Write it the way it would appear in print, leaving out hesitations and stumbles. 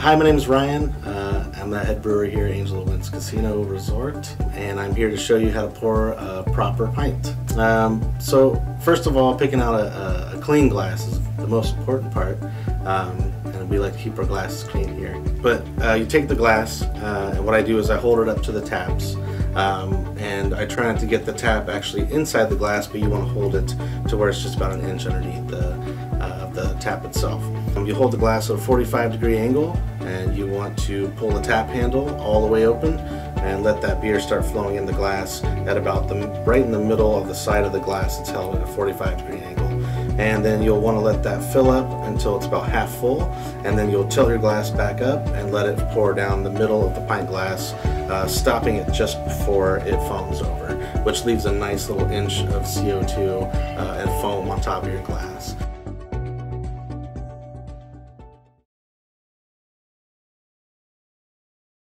Hi, my name is Ryan. I'm the head brewer here at Angel of Winds Casino Resort, and I'm here to show you how to pour a proper pint. So first of all, picking out a clean glass is the most important part, and we like to keep our glasses clean here. But you take the glass, and what I do is I hold it up to the taps, and I try not to get the tap actually inside the glass, but you want to hold it to where it's just about an inch underneath the tap itself. You hold the glass at a 45-degree angle, and you want to pull the tap handle all the way open and let that beer start flowing in the glass at about right in the middle of the side of the glass. It's held at a 45-degree angle. And then you'll want to let that fill up until it's about half full, and then you'll tilt your glass back up and let it pour down the middle of the pint glass, stopping it just before it foams over, which leaves a nice little inch of CO2 and foam on top of your glass.